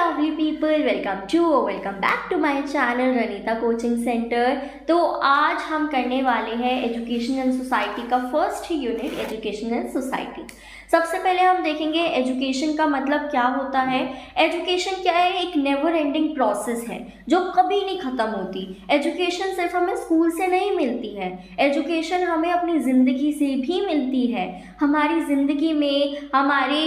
lovely people, welcome back to my channel Ranita coaching centre. तो आज हम करने वाले हैं एजुकेशन एंड सोसाइटी का first unit, education and society. सबसे पहले हम देखेंगे एजुकेशन का मतलब क्या होता है। एजुकेशन क्या है? एक नेवर एंडिंग प्रोसेस है जो कभी नहीं ख़त्म होती। एजुकेशन सिर्फ हमें स्कूल से नहीं मिलती है, एजुकेशन हमें अपनी ज़िंदगी से भी मिलती है। हमारी ज़िंदगी में हमारे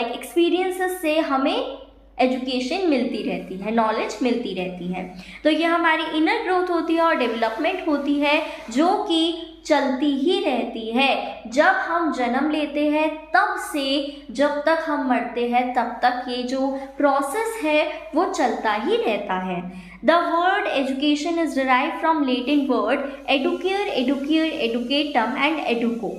एक्सपीरियंसेस से हमें एजुकेशन मिलती रहती है, नॉलेज मिलती रहती है। तो ये हमारी इनर ग्रोथ होती है और डेवलपमेंट होती है जो कि चलती ही रहती है। जब हम जन्म लेते हैं तब से जब तक हम मरते हैं तब तक ये जो प्रोसेस है वो चलता ही रहता है। The word education is derive from Latin word educare, educatum and educo.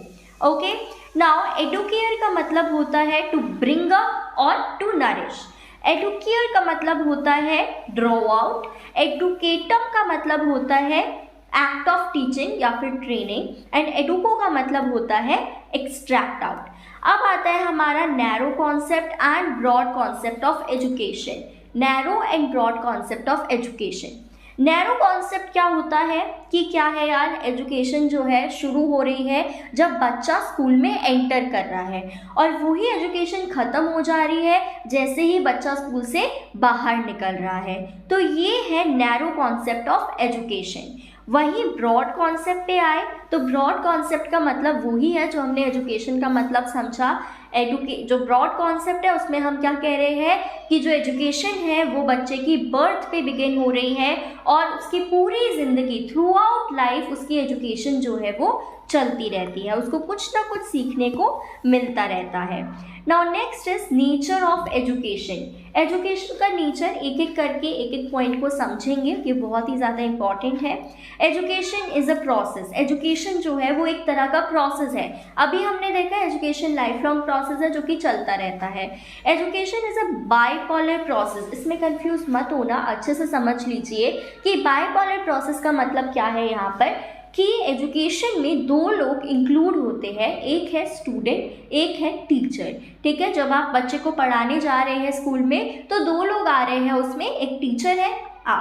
Okay, now educare का मतलब होता है टू ब्रिंग अप और टू नरिश। एडुकेयर का मतलब होता है ड्रॉ आउट। एडुकेटम का मतलब होता है एक्ट ऑफ टीचिंग या फिर ट्रेनिंग, एंड एडुको का मतलब होता है एक्सट्रैक्ट आउट। अब आता है हमारा narrow concept and broad concept of education. Narrow and broad concept of education. Narrow concept क्या होता है कि क्या है यार, एजुकेशन जो है शुरू हो रही है जब बच्चा स्कूल में एंटर कर रहा है और वही एजुकेशन ख़त्म हो जा रही है जैसे ही बच्चा स्कूल से बाहर निकल रहा है। तो ये है नैरो कॉन्सेप्ट ऑफ एजुकेशन। वहीं ब्रॉड कॉन्सेप्ट पे आए तो ब्रॉड कॉन्सेप्ट का मतलब वही है जो हमने एजुकेशन का मतलब समझा। जो ब्रॉड कॉन्सेप्ट है उसमें हम क्या कह रहे हैं कि जो एजुकेशन है वो बच्चे की बर्थ पे बिगिन हो रही है और उसकी पूरी ज़िंदगी थ्रू आउट लाइफ उसकी एजुकेशन जो है वो चलती रहती है, उसको कुछ ना कुछ सीखने को मिलता रहता है। Now next is nature of education. Education का नेचर एक एक करके एक एक पॉइंट को समझेंगे, ये बहुत ही ज़्यादा इंपॉर्टेंट है। Education is a process. Education जो है वो एक तरह का प्रोसेस है। अभी हमने देखा एजुकेशन लाइफ लॉन्ग प्रोसेस है जो कि चलता रहता है। Education is a bipolar process. इसमें कंफ्यूज मत होना, अच्छे से समझ लीजिए कि बाइपोलर प्रोसेस का मतलब क्या है यहाँ पर कि एजुकेशन में दो लोग इंक्लूड होते हैं, एक है स्टूडेंट, एक है टीचर। ठीक है, जब आप बच्चे को पढ़ाने जा रहे हैं स्कूल में तो दो लोग आ रहे हैं, उसमें एक टीचर है,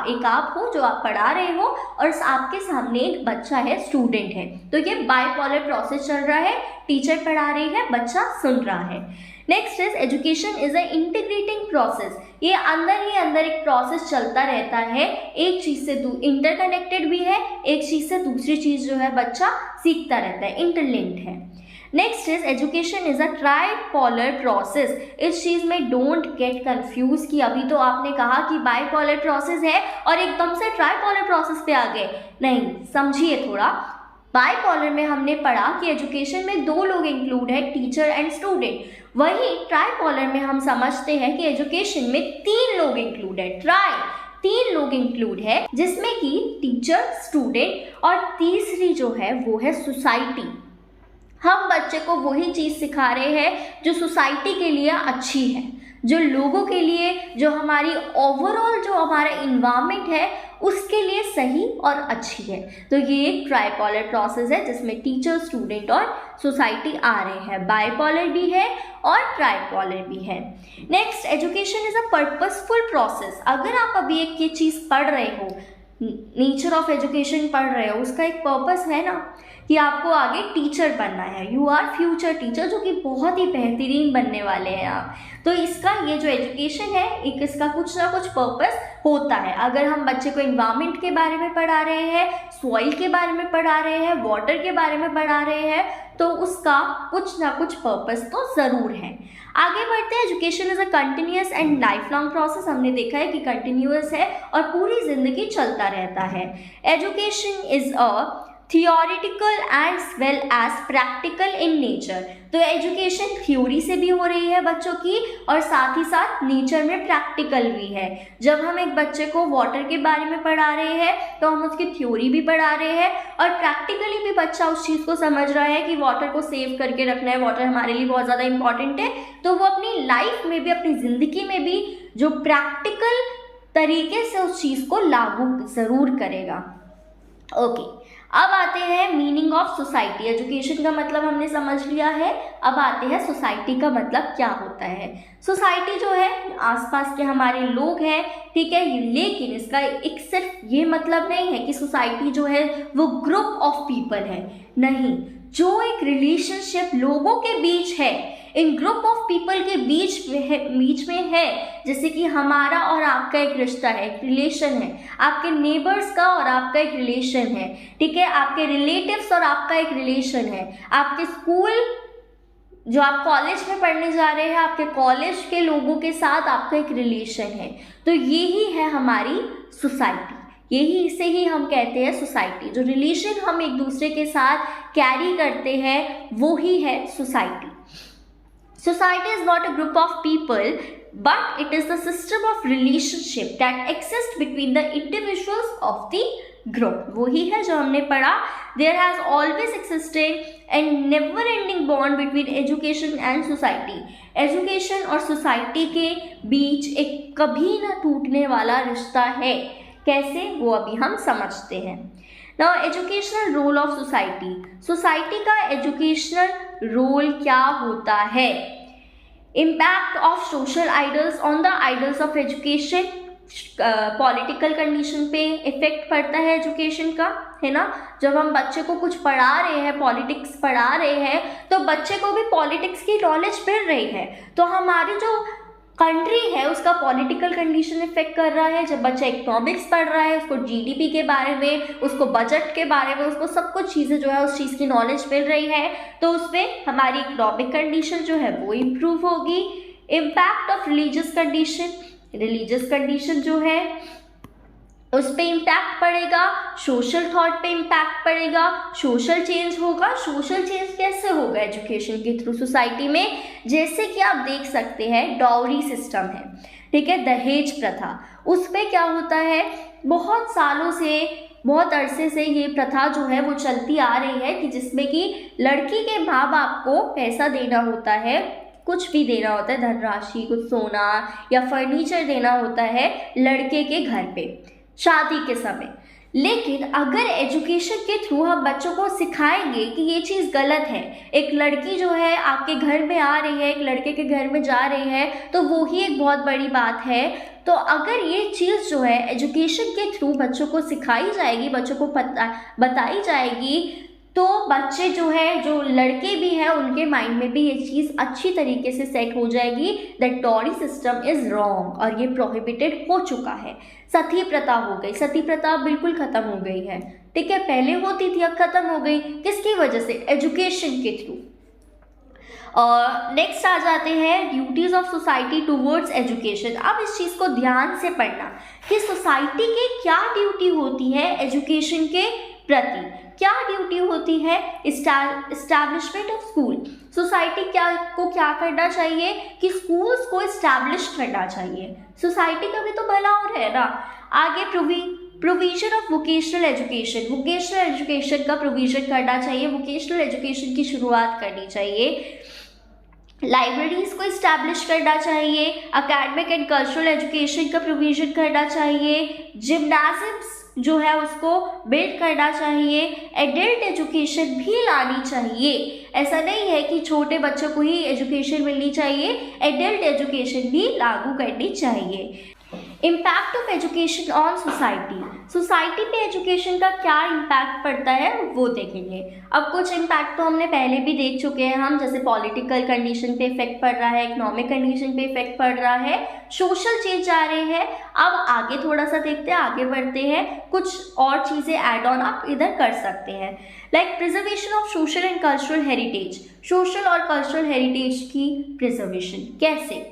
एक आप हो जो आप पढ़ा रहे हो और आपके सामने एक बच्चा है, स्टूडेंट है। तो ये बाइपोलर प्रोसेस चल रहा है, टीचर पढ़ा रही है, बच्चा सुन रहा है। Next is education is a integrating process. ये अंदर ही अंदर एक प्रोसेस चलता रहता है, एक चीज़ से इंटरकनेक्टेड भी है, एक चीज़ से दूसरी चीज़ जो है बच्चा सीखता रहता है, इंटरलिंक्ड है। Next is education is a tripolar process. इस चीज़ में डोंट गेट कंफ्यूज कि अभी तो आपने कहा कि बाइपोलर प्रोसेस है और एकदम से ट्राइपोलर प्रोसेस पे आ गए, नहीं, समझिए थोड़ा। बाइपोलर में हमने पढ़ा कि एजुकेशन में दो लोग इंक्लूड है, टीचर एंड स्टूडेंट। वहीं ट्राइपोलर में हम समझते हैं कि एजुकेशन में तीन लोग इंक्लूड है, तीन लोग इंक्लूड है, जिसमें कि टीचर, स्टूडेंट और तीसरी जो है वो है सोसाइटी। हम बच्चे को वही चीज़ सिखा रहे हैं जो सोसाइटी के लिए अच्छी है, जो लोगों के लिए, जो हमारी ओवरऑल जो हमारा इन्वायरमेंट है उसके लिए सही और अच्छी है। तो ये एक ट्राइपोलर प्रोसेस है जिसमें टीचर, स्टूडेंट और सोसाइटी आ रहे हैं। बाइपोलर भी है और ट्राइपोलर भी है। Next, education is a purposeful process. अगर आप अभी एक ये चीज़ पढ़ रहे हो, नेचर ऑफ एजुकेशन पढ़ रहे हो, उसका एक पर्पस है ना कि आपको आगे टीचर बनना है। यू आर फ्यूचर टीचर, जो कि बहुत ही बेहतरीन बनने वाले हैं आप। तो इसका ये जो एजुकेशन है एक इसका कुछ ना कुछ पर्पस होता है। अगर हम बच्चे को एनवायरनमेंट के बारे में पढ़ा रहे हैं, सॉइल के बारे में पढ़ा रहे हैं, वाटर के बारे में पढ़ा रहे हैं, तो उसका कुछ ना कुछ पर्पस तो ज़रूर है। आगे बढ़ते हैं। Education is a continuous and life long process. हमने देखा है कि कंटिन्यूअस है और पूरी ज़िंदगी चलता रहता है। Education is a theoretical as well as practical in nature. तो एजुकेशन थ्योरी से भी हो रही है बच्चों की और साथ ही साथ नेचर में प्रैक्टिकल भी है। जब हम एक बच्चे को वाटर के बारे में पढ़ा रहे हैं तो हम उसकी थ्योरी भी पढ़ा रहे हैं और प्रैक्टिकली भी बच्चा उस चीज़ को समझ रहा है कि वाटर को सेव करके रखना है, वाटर हमारे लिए बहुत ज़्यादा इंपॉर्टेंट है। तो वो अपनी लाइफ में भी, अपनी ज़िंदगी में भी जो प्रैक्टिकल तरीके से उस चीज़ को लागू ज़रूर करेगा। ओके, अब आते हैं मीनिंग ऑफ सोसाइटी। एजुकेशन का मतलब हमने समझ लिया है, अब आते हैं सोसाइटी का मतलब क्या होता है। सोसाइटी जो है आसपास के हमारे लोग हैं, ठीक है, लेकिन इसका एक सिर्फ ये मतलब नहीं है कि सोसाइटी जो है वो ग्रुप ऑफ पीपल है, नहीं, जो एक रिलेशनशिप लोगों के बीच है, इन ग्रुप ऑफ पीपल के बीच में है, जैसे कि हमारा और आपका एक रिश्ता है, एक रिलेशन है, आपके नेबर्स का और आपका एक रिलेशन है, ठीक है, आपके रिलेटिव्स और आपका एक रिलेशन है, आपके स्कूल जो आप कॉलेज में पढ़ने जा रहे हैं, आपके कॉलेज के लोगों के साथ आपका एक रिलेशन है। तो यही है हमारी सोसाइटी, यही इसे ही हम कहते हैं सोसाइटी। जो रिलेशन हम एक दूसरे के साथ कैरी करते हैं वो ही है society. Society is not a group of people, but it is the system of relationship that exists between the individuals of the group. वही है जो हमने पढ़ा, there has always existed and never ending bond between education and society. Education और society के बीच एक कभी ना टूटने वाला रिश्ता है। कैसे, वो अभी हम समझते हैं। Now, educational role of society. Society का एजुकेशनल रोल क्या होता है? Impact of social idols on the idols of education. Political condition पे इफेक्ट पड़ता है एजुकेशन का, है ना। जब हम बच्चे को कुछ पढ़ा रहे हैं, पॉलिटिक्स पढ़ा रहे हैं, तो बच्चे को भी पॉलिटिक्स की नॉलेज मिल रही है, तो हमारी जो कंट्री है उसका पॉलिटिकल कंडीशन इफेक्ट कर रहा है। जब बच्चा इकोनॉमिक्स पढ़ रहा है, उसको जीडीपी के बारे में, उसको बजट के बारे में, उसको सब कुछ चीज़ें जो है उस चीज़ की नॉलेज मिल रही है, तो उसमें हमारी इकोनॉमिक कंडीशन जो है वो इम्प्रूव होगी। Impact of religious condition, religious condition जो है उस पर इम्पैक्ट पड़ेगा, सोशल थॉट पे इम्पैक्ट पड़ेगा, सोशल चेंज होगा। सोशल चेंज कैसे होगा एजुकेशन के थ्रू सोसाइटी में? जैसे कि आप देख सकते हैं डाउरी सिस्टम है, ठीक है, दहेज प्रथा, उस पर क्या होता है, बहुत सालों से, बहुत अरसे से ये प्रथा जो है वो चलती आ रही है कि जिसमें कि लड़की के माँ बाप को पैसा देना होता है, कुछ भी देना होता है, धनराशि, कुछ सोना या फर्नीचर देना होता है लड़के के घर पे शादी के समय। लेकिन अगर एजुकेशन के थ्रू हम बच्चों को सिखाएंगे कि ये चीज़ गलत है, एक लड़की जो है आपके घर में आ रही है, एक लड़के के घर में जा रही है, तो वो ही एक बहुत बड़ी बात है। तो अगर ये चीज़ जो है एजुकेशन के थ्रू बच्चों को सिखाई जाएगी, बच्चों को बताई जाएगी, तो बच्चे जो है, जो लड़के भी हैं, उनके माइंड में भी ये चीज़ अच्छी तरीके से सेट हो जाएगी that dowry system is wrong और ये प्रोहिबिटेड हो चुका है। सती प्रथा हो गई, सती प्रथा बिल्कुल ख़त्म हो गई है, ठीक है, पहले होती थी, अब ख़त्म हो गई। किसकी वजह से? एजुकेशन के थ्रू। और नेक्स्ट आ जाते हैं duties of society towards education. अब इस चीज़ को ध्यान से पढ़ना कि सोसाइटी की क्या ड्यूटी होती है एजुकेशन के प्रति, क्या ड्यूटी होती है। इस्टेब्लिशमेंट ऑफ स्कूल, सोसाइटी क्या करना चाहिए कि स्कूल्स को इस्टेब्लिश करना चाहिए, सोसाइटी का भी तो भला हो रहा है ना। आगे provision of vocational education, vocational education का प्रोविजन करना चाहिए, वोकेशनल एजुकेशन की शुरुआत करनी चाहिए। लाइब्रेरीज को इस्टेब्लिश करना चाहिए, एकेडमिक एंड कल्चरल एजुकेशन का प्रोविजन करना चाहिए, जिम्नाजियम्स जो है उसको बिल्ड करना चाहिए, एडल्ट एजुकेशन भी लानी चाहिए। ऐसा नहीं है कि छोटे बच्चों को ही एजुकेशन मिलनी चाहिए, एडल्ट एजुकेशन भी लागू करनी चाहिए। Impact of education on society, society पे एजुकेशन का क्या इम्पैक्ट पड़ता है वो देखेंगे। अब कुछ इम्पैक्ट तो हमने पहले भी देख चुके हैं हम, जैसे पॉलिटिकल कंडीशन पे इफेक्ट पड़ रहा है, इकोनॉमिक कंडीशन पे इफेक्ट पड़ रहा है, सोशल चेंज आ रहे हैं। अब आगे थोड़ा सा देखते हैं, आगे बढ़ते हैं, कुछ और चीज़ें ऐड ऑन आप इधर कर सकते हैं। Like preservation of social and cultural heritage, social और कल्चरल हेरिटेज की प्रिजर्वेशन कैसे?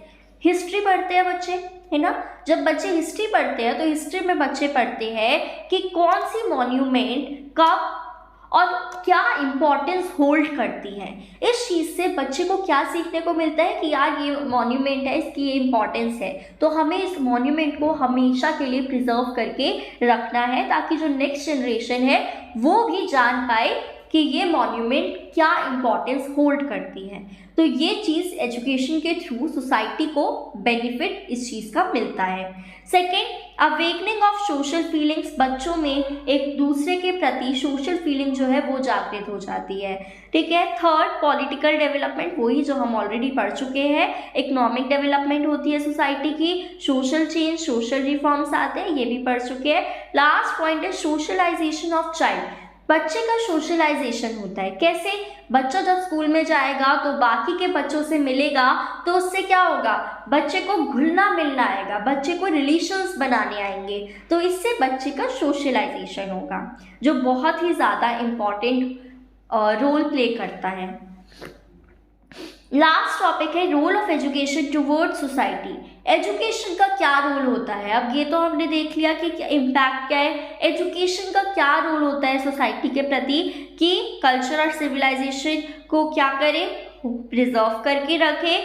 हिस्ट्री पढ़ते हैं बच्चे, है ना, जब बच्चे हिस्ट्री पढ़ते हैं तो हिस्ट्री में बच्चे पढ़ते हैं कि कौन सी मॉन्यूमेंट कब और क्या इम्पोर्टेंस होल्ड करती है। इस चीज़ से बच्चे को क्या सीखने को मिलता है कि यार ये मॉन्यूमेंट है, इसकी ये इम्पोर्टेंस है, तो हमें इस मॉन्यूमेंट को हमेशा के लिए प्रिजर्व करके रखना है, ताकि जो नेक्स्ट जनरेशन है वो भी जान पाए कि ये मॉन्यूमेंट क्या इम्पोर्टेंस होल्ड करती है। तो ये चीज़ एजुकेशन के थ्रू सोसाइटी को बेनिफिट इस चीज़ का मिलता है। Second, awakening of social feelings, बच्चों में एक दूसरे के प्रति सोशल फीलिंग जो है वो जागृत हो जाती है। ठीक है। थर्ड, पॉलिटिकल डेवलपमेंट, वही जो हम ऑलरेडी पढ़ चुके हैं। इकोनॉमिक डेवलपमेंट होती है सोसाइटी की, सोशल चेंज, सोशल रिफॉर्म्स आते हैं, ये भी पढ़ चुके हैं। लास्ट पॉइंट है सोशलाइजेशन ऑफ चाइल्ड, बच्चे का सोशलाइजेशन होता है। कैसे? बच्चा जब स्कूल में जाएगा तो बाकी के बच्चों से मिलेगा, तो उससे क्या होगा, बच्चे को घुलना मिलना आएगा, बच्चे को रिलेशंस बनाने आएंगे, तो इससे बच्चे का सोशलाइजेशन होगा, जो बहुत ही ज़्यादा इम्पॉर्टेंट रोल प्ले करता है। लास्ट टॉपिक है role of education toward society. Education का क्या रोल होता है? अब ये तो हमने देख लिया कि इम्पैक्ट क्या है, एजुकेशन का क्या रोल होता है सोसाइटी के प्रति, कि कल्चर और सिविलाइजेशन को क्या करे, प्रिजर्व करके रखे,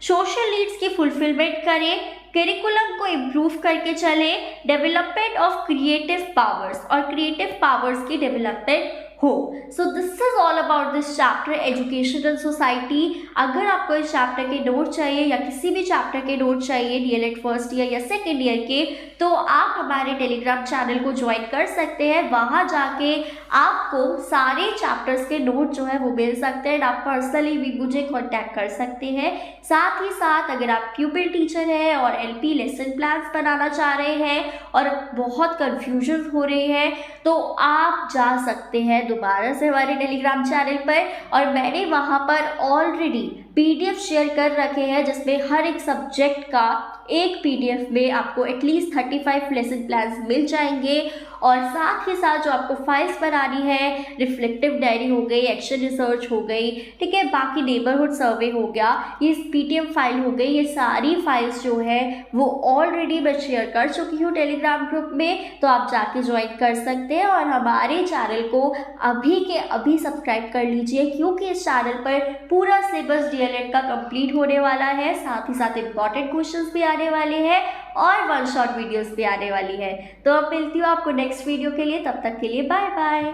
सोशल नीड्स की फुलफिलमेंट करे, करिकुलम को इम्प्रूव करके चले, डेवलपमेंट ऑफ क्रिएटिव पावर्स, और क्रिएटिव पावर्स की डेवलपमेंट हो। So this is all about this chapter education and society. अगर आपको इस चैप्टर के नोट चाहिए या किसी भी चैप्टर के नोट चाहिए डीएलएड फर्स्ट ईयर या सेकेंड ईयर के, तो आप हमारे टेलीग्राम चैनल को ज्वाइन कर सकते हैं। वहाँ जाके आपको सारे चैप्टर्स के नोट जो है वो मिल सकते हैं। आप पर्सनली भी मुझे कॉन्टैक्ट कर सकते हैं। साथ ही साथ अगर आप प्यूपिल टीचर हैं और एलपी लेसन प्लान्स बनाना चाह रहे हैं और बहुत कन्फ्यूजन हो रही है, तो आप जा सकते हैं दोबारा से हमारे टेलीग्राम चैनल पर, और मैंने वहाँ पर ऑलरेडी पीडीएफ शेयर कर रखे हैं जिसमें हर एक सब्जेक्ट का एक पीडीएफ में आपको एटलीस्ट 35 लेसन प्लान्स मिल जाएंगे। और साथ ही साथ जो आपको फाइल्स बनानी है, रिफ्लेक्टिव डायरी हो गई, एक्शन रिसर्च हो गई, ठीक है, बाकी नेबरहुड सर्वे हो गया, ये पीडीएफ फाइल हो गई, ये सारी फाइल्स जो है वो ऑलरेडी मैं शेयर कर चुकी हूँ टेलीग्राम ग्रुप में, तो आप जाके ज्वाइन कर सकते हैं। और हमारे चैनल को अभी के अभी सब्सक्राइब कर लीजिए, क्योंकि इस चैनल पर पूरा सिलेबस डीएलएड का कंप्लीट होने वाला है, साथ ही साथ इंपॉर्टेंट क्वेश्चंस भी आने वाले हैं और वन शॉट वीडियोस भी आने वाली है। तो अब मिलती हूँ आपको नेक्स्ट वीडियो के लिए, तब तक के लिए बाय बाय।